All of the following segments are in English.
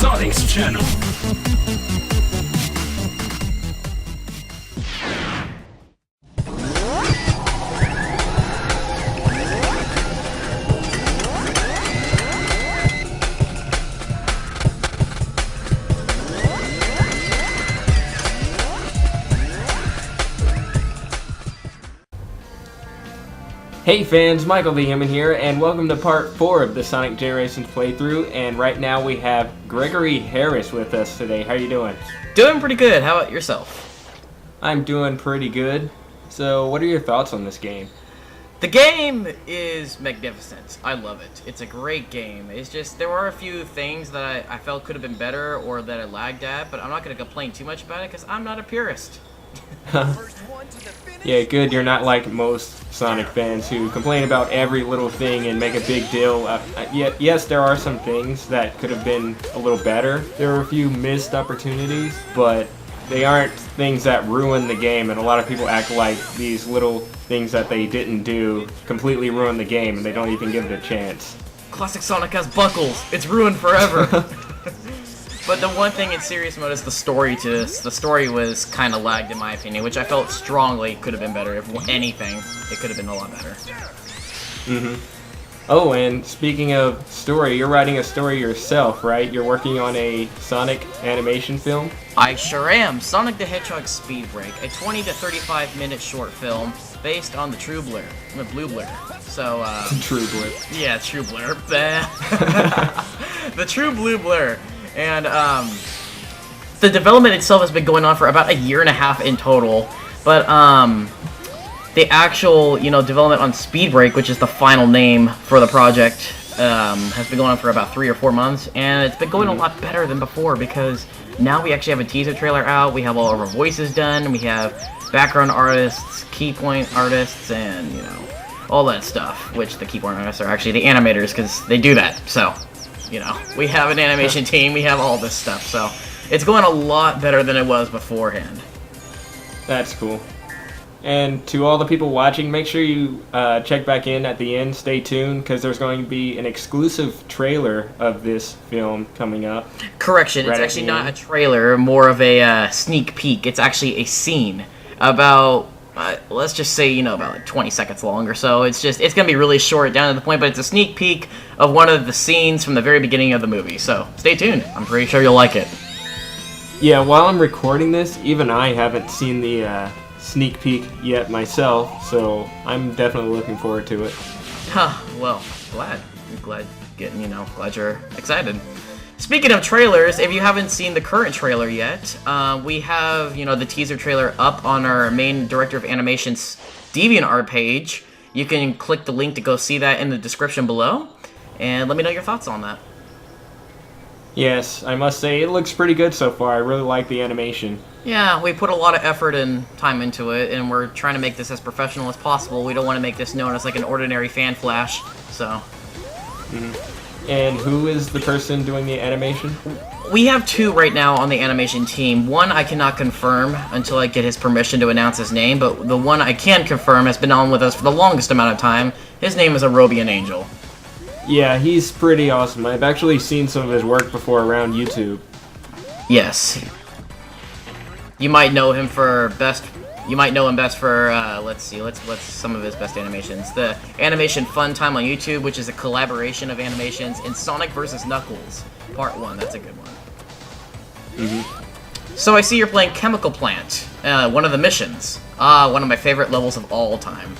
Sonic's channel. Hey fans, Mykle the Human here, and welcome to part 4 of the Sonic Generations playthrough. And right now we have Greggory Harris with us today. How are you doing? Doing pretty good. How about yourself? I'm doing pretty good. So what are your thoughts on this game? The game is magnificent. I love it. It's a great game. It's just, there are a few things that I felt could have been better or that I lagged at, but I'm not going to complain too much about it because I'm not a purist. Yeah, good. You're not like most Sonic fans who complain about every little thing and make a big deal. Yes, there are some things that could have been a little better. There are a few missed opportunities, but they aren't things that ruin the game, and a lot of people act like these little things that they didn't do completely ruin the game, and they don't even give it a chance. Classic Sonic has buckles. It's ruined forever. But the one thing in serious mode is the story to this. The story was kind of lagged in my opinion, which I felt strongly could have been better. If anything, it could have been a lot better. Oh, and speaking of story, you're writing a story yourself, right? You're working on a Sonic animation film? I sure am. Sonic the Hedgehog Speed Break, a 20 to 35 minute short film based on the True Blur, the Blue Blur. So, True Blur. Yeah, True Blur. The True Blue Blur. And the development itself has been going on for about a year and a half in total, but the actual, development on Speed Break, which is the final name for the project, has been going on for about 3 or 4 months, and it's been going a lot better than before because now we actually have a teaser trailer out, we have all of our voices done, we have background artists, key point artists, and, all that stuff, which the key point artists are actually the animators because they do that, so... we have an animation team, we have all this stuff, so it's going a lot better than it was beforehand. That's cool. And to all the people watching, make sure you check back in at the end, stay tuned, because there's going to be an exclusive trailer of this film coming up. Correction, it's actually not a trailer, more of a sneak peek. It's actually a scene about... let's just say, about like 20 seconds long or so. It's going to be really short, down to the point, but it's a sneak peek of one of the scenes from the very beginning of the movie. So, stay tuned. I'm pretty sure you'll like it. Yeah, while I'm recording this, even I haven't seen the sneak peek yet myself, so I'm definitely looking forward to it. Well, glad you're excited. Speaking of trailers, if you haven't seen the current trailer yet, we have, the teaser trailer up on our main Director of Animation's DeviantArt page. You can click the link to go see that in the description below, and let me know your thoughts on that. Yes, I must say, it looks pretty good so far. I really like the animation. Yeah, we put a lot of effort and time into it, and we're trying to make this as professional as possible. We don't want to make this known as like an ordinary fan flash, so... And who is the person doing the animation? We have 2 right now on the animation team. One I cannot confirm until I get his permission to announce his name, but the one I can confirm has been on with us for the longest amount of time. His name is Arobian Angel. Yeah, he's pretty awesome. I've actually seen some of his work before around YouTube. Yes. You might know him best for, let's see, what's some of his best animations. The Animation Fun Time on YouTube, which is a collaboration of animations, and Sonic vs. Knuckles, Part 1, that's a good one. So I see you're playing Chemical Plant, one of the missions. One of my favorite levels of all time.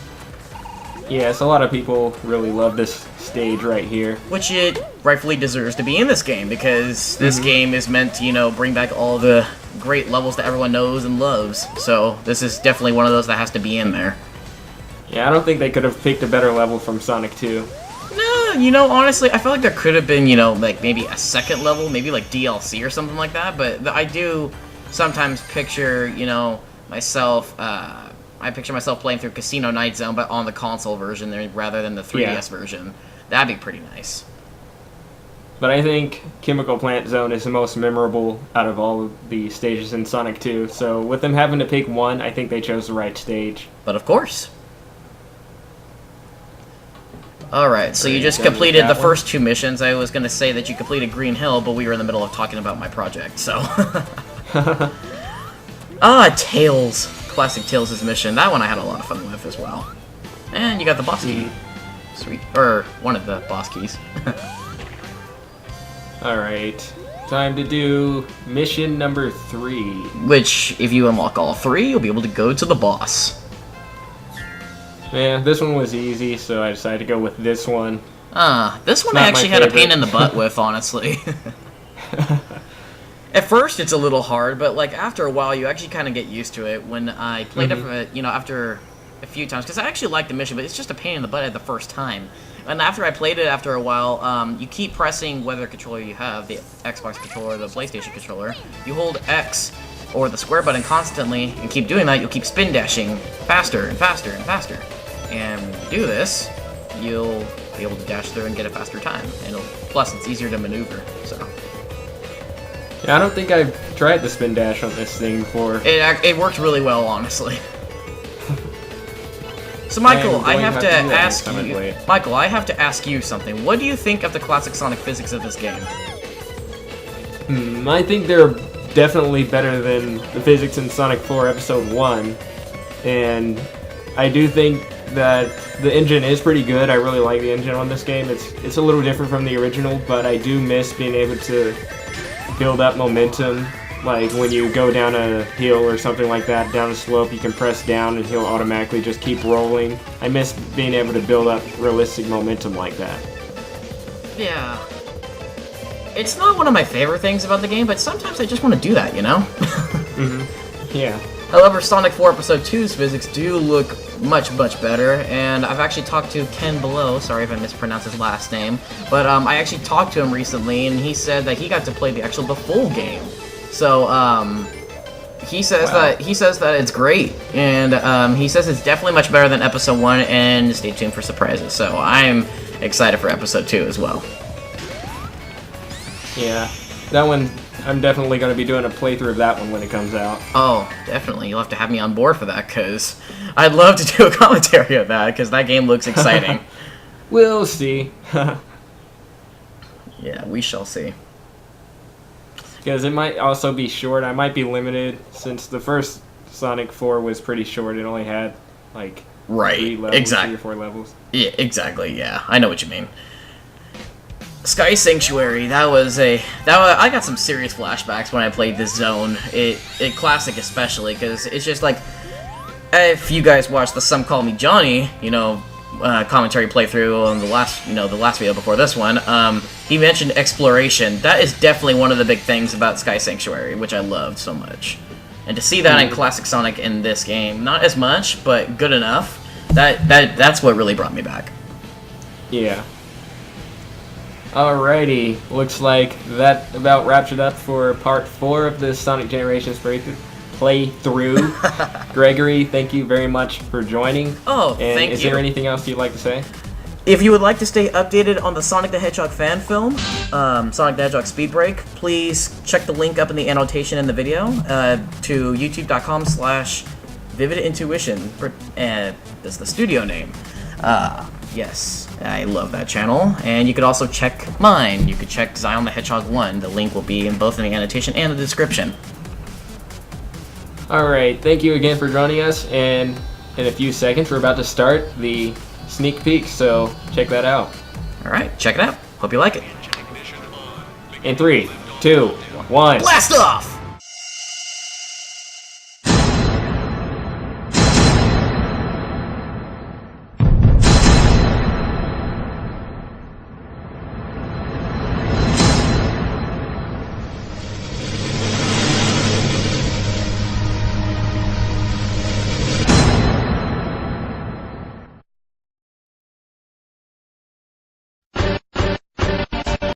Yes, a lot of people really love this stage right here. Which it rightfully deserves to be in this game, because this game is meant to, bring back all the great levels that everyone knows and loves. So this is definitely one of those that has to be in there. Yeah, I don't think they could have picked a better level from Sonic 2. No, honestly, I feel like there could have been, like maybe a second level, maybe like DLC or something like that, but I do sometimes picture, myself, I picture myself playing through Casino Night Zone, but on the console version rather than the 3DS version. That'd be pretty nice. But I think Chemical Plant Zone is the most memorable out of all of the stages in Sonic 2, so with them having to pick one, I think they chose the right stage. But of course. Alright, so you just done with completed the that one? first 2 missions. I was going to say that you completed Green Hill, but we were in the middle of talking about my project, so... Tails. Classic Tails' mission. That one I had a lot of fun with as well. And you got the boss key. Sweet. Or one of the boss keys. Alright. Time to do mission number 3. Which, if you unlock all 3, you'll be able to go to the boss. Yeah, this one was easy, so I decided to go with this one. This one Not I my actually had a pain favorite. in the butt with, honestly. At first, it's a little hard, but like after a while, you actually kind of get used to it. When I played it, after a few times, because I actually like the mission, but it's just a pain in the butt at the first time. And after I played it, after a while, you keep pressing whether controller you have, the Xbox controller or the PlayStation controller. You hold X or the square button constantly and keep doing that, you'll keep spin dashing faster and faster and faster. And when you do this, you'll be able to dash through and get a faster time. And plus, it's easier to maneuver. So Yeah, I don't think I've tried the spin dash on this thing before. it worked really well, honestly. So, Michael, I have to ask you. Michael, I have to ask you something. What do you think of the classic Sonic physics of this game? I think they're definitely better than the physics in Sonic 4 Episode 1. And I do think that the engine is pretty good. I really like the engine on this game. It's a little different from the original, but I do miss being able to build up momentum. Like when you go down a hill or something like that, down a slope, you can press down and he'll automatically just keep rolling. I miss being able to build up realistic momentum like that. Yeah. It's not one of my favorite things about the game, but sometimes I just want to do that, you know? Yeah. However, Sonic 4 Episode 2's physics do look much, much better, and I've actually talked to Ken Below, sorry if I mispronounced his last name, but I actually talked to him recently, and he said that he got to play the full game. So, he says that it's great, and he says it's definitely much better than Episode 1, and stay tuned for surprises. So I'm excited for Episode 2 as well. Yeah. That one, I'm definitely going to be doing a playthrough of that one when it comes out. Oh, definitely. You'll have to have me on board for that, because I'd love to do a commentary of that, because that game looks exciting. We'll see. Yeah, we shall see. Because it might also be short. I might be limited, since the first Sonic 4 was pretty short. It only had, like, 3 levels, 3 or 4 levels. Yeah, exactly, yeah. I know what you mean. Sky Sanctuary, I got some serious flashbacks when I played this zone. It classic especially, because it's just like, if you guys watched the Some Call Me Johnny, commentary playthrough on the last video before this one, he mentioned exploration. That is definitely one of the big things about Sky Sanctuary, which I loved so much. And to see that in classic Sonic in this game, not as much, but good enough, that's what really brought me back. Yeah. Alrighty, looks like that about wraps it up for part 4 of the Sonic Generations playthrough. Gregory, thank you very much for joining. Oh, and thank you. Is there anything else you'd like to say? If you would like to stay updated on the Sonic the Hedgehog fan film, Sonic the Hedgehog Speed Break, please check the link up in the annotation in the video to youtube.com/Vivid Intuition. That's the studio name. Yes, I love that channel. And you could also check mine. You could check Zion the Hedgehog 1. The link will be in both in the annotation and the description. Alright, thank you again for joining us, and in a few seconds we're about to start the sneak peek, so check that out. Alright, check it out. Hope you like it. In 3, 2, 1. Blast off!